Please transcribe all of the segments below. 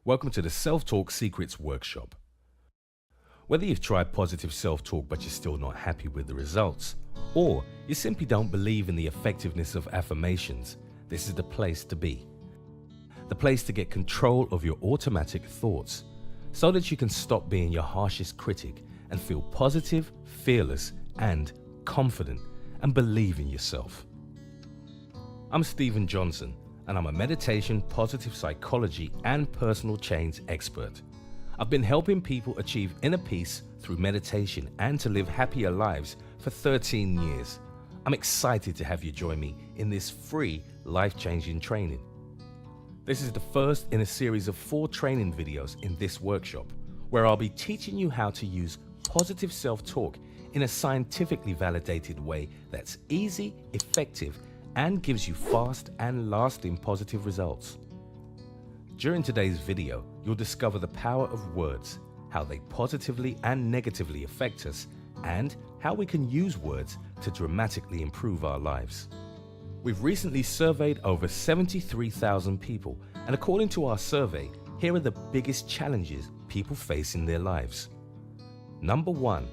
Welcome to the Self-Talk Secrets Workshop. Whether you've tried positive self-talk but you're still not happy with the results, or you simply don't believe in the effectiveness of affirmations, this is the place to be. The place to get control of your automatic thoughts so that you can stop being your harshest critic and feel positive, fearless, and confident and believe in yourself. I'm Stephen Johnson, and I'm a meditation, positive psychology, and personal change expert. I've been helping people achieve inner peace through meditation and to live happier lives for 13 years. I'm excited to have you join me in this free, life-changing training. This is the first in a series of 4 training videos in this workshop, where I'll be teaching you how to use positive self-talk in a scientifically validated way that's easy, effective, and gives you fast and lasting positive results. During today's video, you'll discover the power of words, how they positively and negatively affect us, and how we can use words to dramatically improve our lives. We've recently surveyed over 73,000 people, and according to our survey, here are the biggest challenges people face in their lives. Number 1,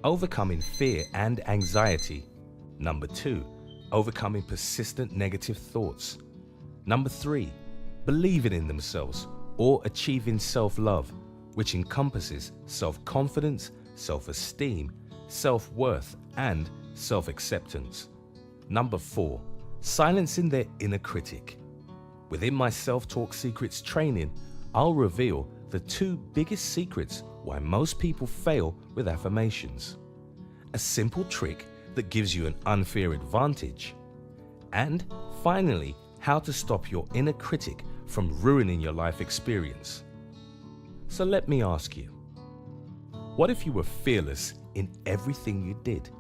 overcoming fear and anxiety. Number 2, overcoming persistent negative thoughts. Number 3, believing in themselves or achieving self-love, which encompasses self-confidence, self-esteem, self-worth, and self-acceptance. Number 4, silencing their inner critic. Within my Self-Talk Secrets training, I'll reveal the 2 biggest secrets why most people fail with affirmations. A simple trick that gives you an unfair advantage. And finally, how to stop your inner critic from ruining your life experience. So let me ask you, what if you were fearless in everything you did?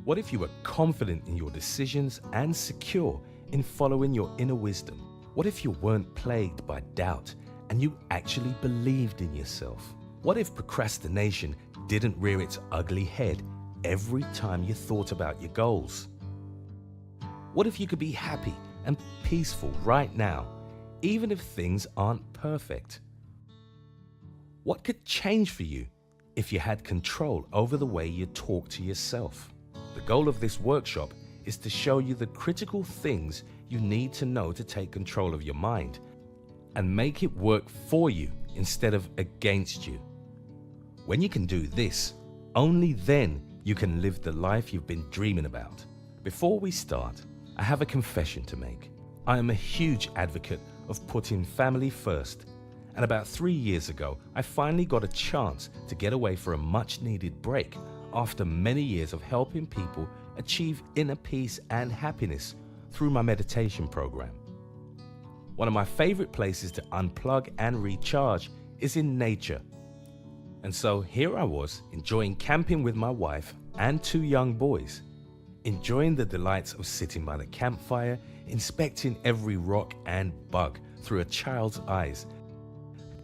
What if you were confident in your decisions and secure in following your inner wisdom? What if you weren't plagued by doubt and you actually believed in yourself? What if procrastination didn't rear its ugly head every time you thought about your goals? What if you could be happy and peaceful right now, even if things aren't perfect? What could change for you if you had control over the way you talk to yourself? The goal of this workshop is to show you the critical things you need to know to take control of your mind and make it work for you instead of against you. When you can do this, only then you can live the life you've been dreaming about. Before we start, I have a confession to make. I am a huge advocate of putting family first, and about 3 years ago, I finally got a chance to get away for a much-needed break after many years of helping people achieve inner peace and happiness through my meditation program. One of my favorite places to unplug and recharge is in nature. And so here I was, enjoying camping with my wife and 2 young boys, enjoying the delights of sitting by the campfire, inspecting every rock and bug through a child's eyes,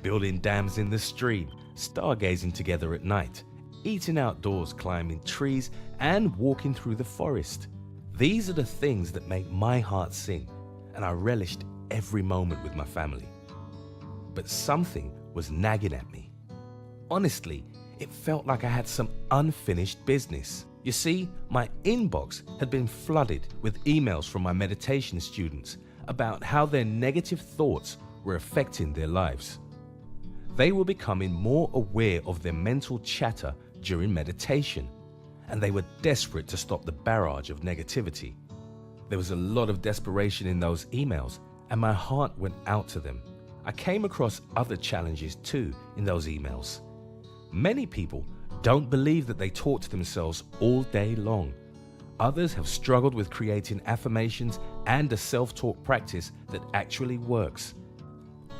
building dams in the stream, stargazing together at night, eating outdoors, climbing trees, and walking through the forest. These are the things that make my heart sing, and I relished every moment with my family. But something was nagging at me. Honestly, it felt like I had some unfinished business. You see, my inbox had been flooded with emails from my meditation students about how their negative thoughts were affecting their lives. They were becoming more aware of their mental chatter during meditation, and they were desperate to stop the barrage of negativity. There was a lot of desperation in those emails, and my heart went out to them. I came across other challenges too in those emails. Many people don't believe that they talk to themselves all day long. Others have struggled with creating affirmations and a self-talk practice that actually works.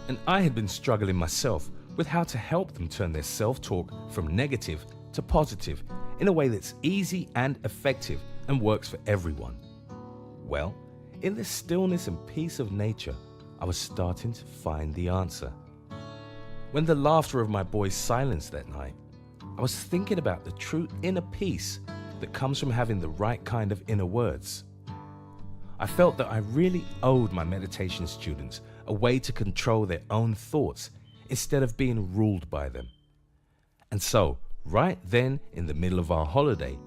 And I had been struggling myself with how to help them turn their self-talk from negative to positive in a way that's easy and effective and works for everyone. Well, in the stillness and peace of nature, I was starting to find the answer. When the laughter of my boys silenced that night, I was thinking about the true inner peace that comes from having the right kind of inner words. I felt that I really owed my meditation students a way to control their own thoughts instead of being ruled by them. And so, right then in the middle of our holiday,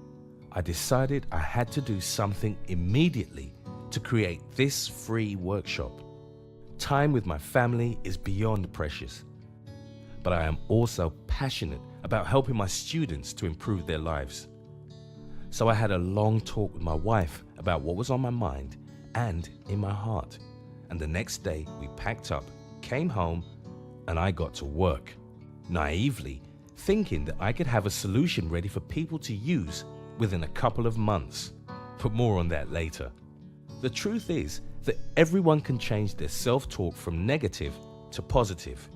I decided I had to do something immediately to create this free workshop. Time with my family is beyond precious, but I am also passionate about helping my students to improve their lives. So I had a long talk with my wife about what was on my mind and in my heart. And the next day we packed up, came home, and I got to work, naively thinking that I could have a solution ready for people to use within a couple of months. But more on that later. The truth is that everyone can change their self-talk from negative to positive.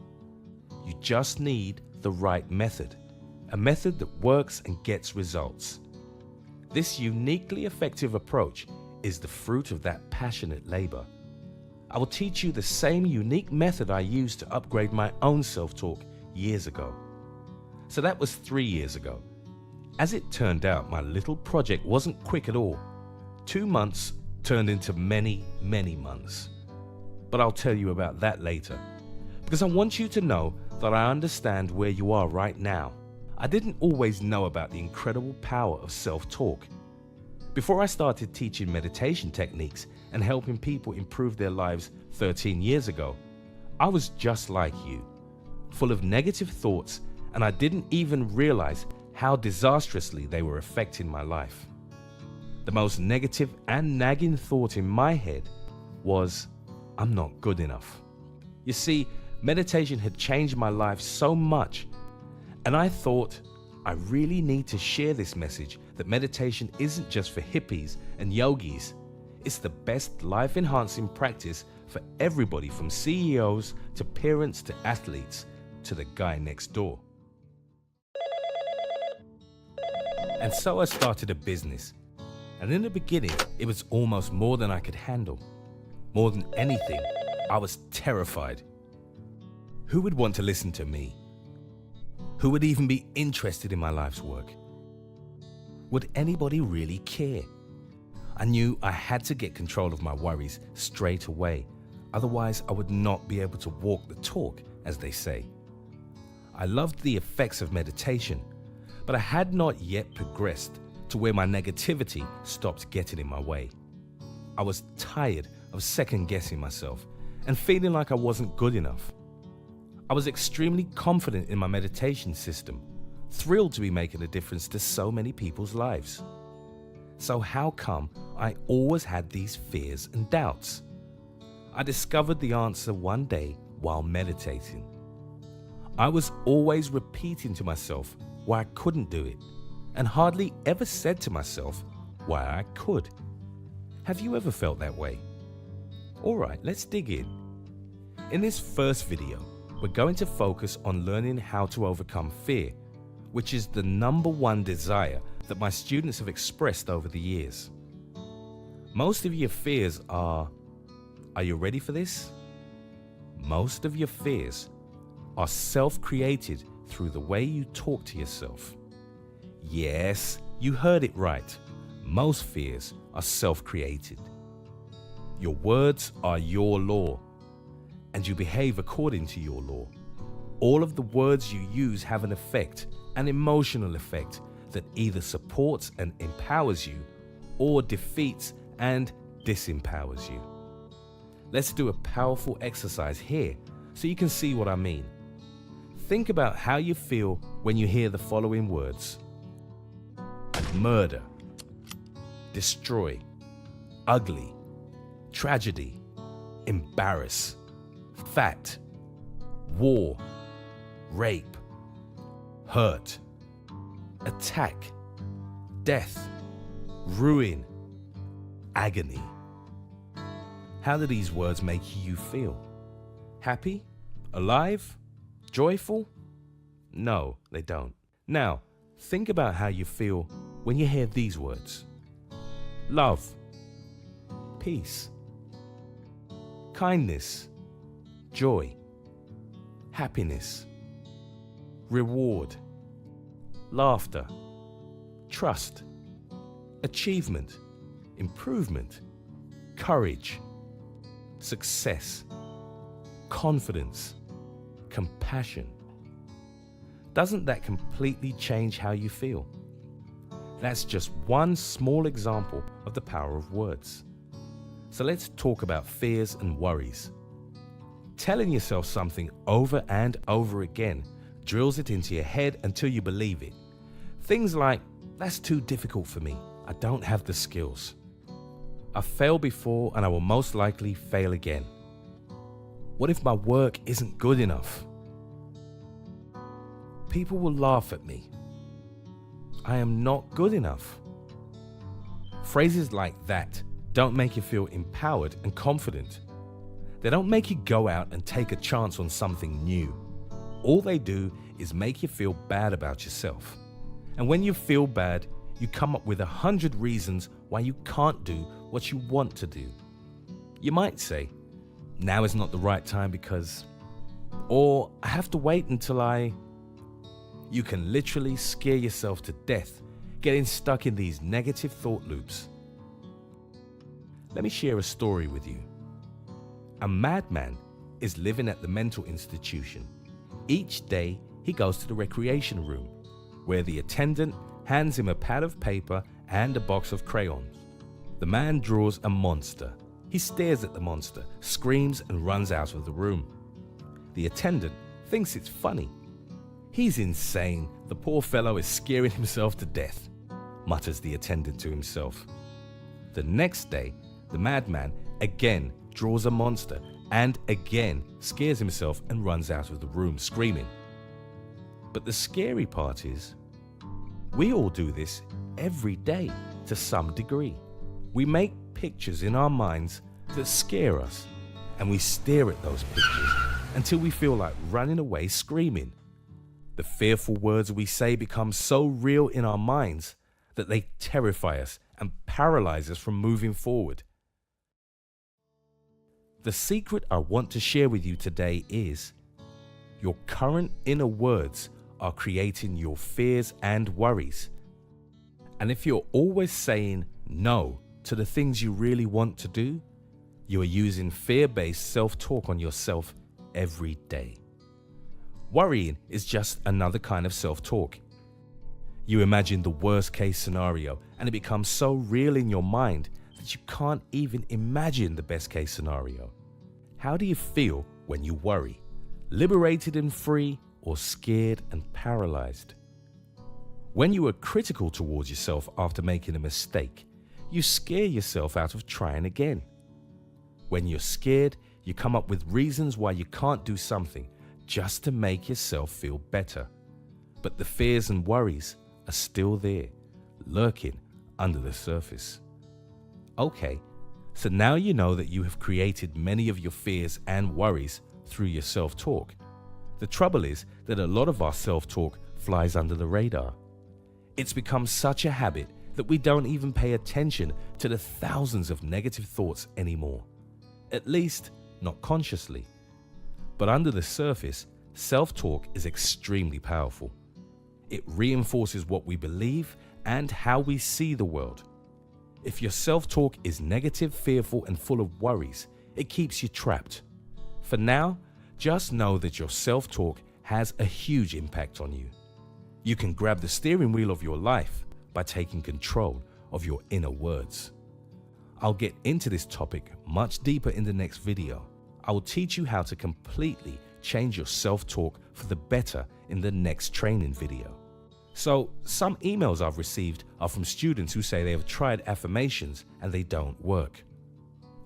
You just need the right method, a method that works and gets results. This uniquely effective approach is the fruit of that passionate labor. I will teach you the same unique method I used to upgrade my own self-talk years ago. So that was 3 years ago. As it turned out, my little project wasn't quick at all. 2 months turned into many, many months. But I'll tell you about that later, because I want you to know that I understand where you are right now. I didn't always know about the incredible power of self-talk. Before I started teaching meditation techniques and helping people improve their lives 13 years ago, I was just like you, full of negative thoughts, and I didn't even realize how disastrously they were affecting my life. The most negative and nagging thought in my head was, I'm not good enough. You see, meditation had changed my life so much, and I thought, I really need to share this message that meditation isn't just for hippies and yogis. It's the best life-enhancing practice for everybody, from CEOs to parents to athletes to the guy next door. And so I started a business. And in the beginning, it was almost more than I could handle. More than anything, I was terrified. Who would want to listen to me? Who would even be interested in my life's work? Would anybody really care? I knew I had to get control of my worries straight away. Otherwise, I would not be able to walk the talk, as they say. I loved the effects of meditation, but I had not yet progressed to where my negativity stopped getting in my way. I was tired of second-guessing myself and feeling like I wasn't good enough. I was extremely confident in my meditation system, thrilled to be making a difference to so many people's lives. So how come I always had these fears and doubts? I discovered the answer one day while meditating. I was always repeating to myself why I couldn't do it, and hardly ever said to myself why I could. Have you ever felt that way? Alright, let's dig in. In this first video, we're going to focus on learning how to overcome fear, which is the #1 desire that my students have expressed over the years. Most of your fears are you ready for this? Most of your fears are self-created through the way you talk to yourself. Yes, you heard it right. Most fears are self-created. Your words are your law, and you behave according to your law. All of the words you use have an effect, an emotional effect, that either supports and empowers you or defeats and disempowers you. Let's do a powerful exercise here so you can see what I mean. Think about how you feel when you hear the following words: murder, destroy, ugly, tragedy, embarrass, fat, war, rape, hurt, attack, death, ruin, agony. How do these words make you feel? Happy? Alive? Joyful? No, they don't. Now, think about how you feel when you hear these words: love, peace, kindness, joy, happiness, reward, laughter, trust, achievement, improvement, courage, success, confidence, compassion. Doesn't that completely change how you feel? That's just one small example of the power of words. So let's talk about fears and worries. Telling yourself something over and over again drills it into your head until you believe it. Things like, that's too difficult for me. I don't have the skills. I failed before and I will most likely fail again. What if my work isn't good enough? People will laugh at me. I am not good enough. Phrases like that don't make you feel empowered and confident. They don't make you go out and take a chance on something new. All they do is make you feel bad about yourself. And when you feel bad, you come up with 100 reasons why you can't do what you want to do. You might say, now is not the right time because, or I have to wait until You can literally scare yourself to death, getting stuck in these negative thought loops. Let me share a story with you. A madman is living at the mental institution. Each day, he goes to the recreation room, where the attendant hands him a pad of paper and a box of crayons. The man draws a monster. He stares at the monster, screams, and runs out of the room. The attendant thinks it's funny. He's insane. The poor fellow is scaring himself to death, mutters the attendant to himself. The next day, the madman again draws a monster and again scares himself and runs out of the room, screaming. But the scary part is, we all do this every day to some degree. We make pictures in our minds that scare us, and we stare at those pictures until we feel like running away screaming. The fearful words we say become so real in our minds that they terrify us and paralyze us from moving forward. The secret I want to share with you today is your current inner words are creating your fears and worries. And if you're always saying no to the things you really want to do, you are using fear-based self-talk on yourself every day. Worrying is just another kind of self-talk. You imagine the worst case scenario and it becomes so real in your mind that you can't even imagine the best case scenario. How do you feel when you worry? Liberated and free, or scared and paralyzed? When you are critical towards yourself after making a mistake, you scare yourself out of trying again. When you're scared, you come up with reasons why you can't do something just to make yourself feel better. But the fears and worries are still there, lurking under the surface. Okay, so now you know that you have created many of your fears and worries through your self-talk. The trouble is that a lot of our self-talk flies under the radar. It's become such a habit that we don't even pay attention to the thousands of negative thoughts anymore. At least, not consciously. But under the surface, self-talk is extremely powerful. It reinforces what we believe and how we see the world. If your self-talk is negative, fearful, and full of worries, it keeps you trapped. For now, just know that your self-talk has a huge impact on you. You can grab the steering wheel of your life by taking control of your inner words. I'll get into this topic much deeper in the next video. I will teach you how to completely change your self-talk for the better in the next training video. So, some emails I've received are from students who say they have tried affirmations and they don't work.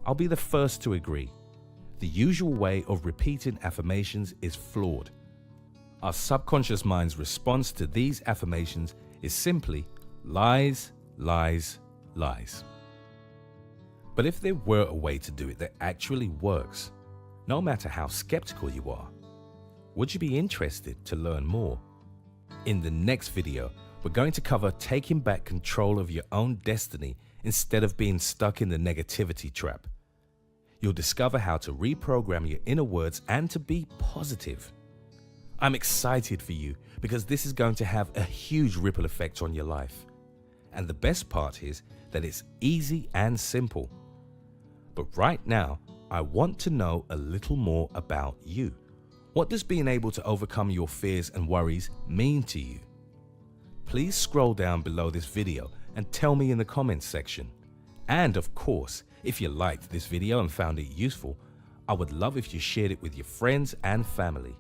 I'll be the first to agree. The usual way of repeating affirmations is flawed. Our subconscious mind's response to these affirmations is simply lies, lies, lies. But if there were a way to do it that actually works, no matter how skeptical you are, would you be interested to learn more? In the next video, we're going to cover taking back control of your own destiny instead of being stuck in the negativity trap. You'll discover how to reprogram your inner words and to be positive. I'm excited for you because this is going to have a huge ripple effect on your life. And the best part is that it's easy and simple. But right now, I want to know a little more about you. What does being able to overcome your fears and worries mean to you? Please scroll down below this video and tell me in the comments section. And of course, if you liked this video and found it useful, I would love if you shared it with your friends and family.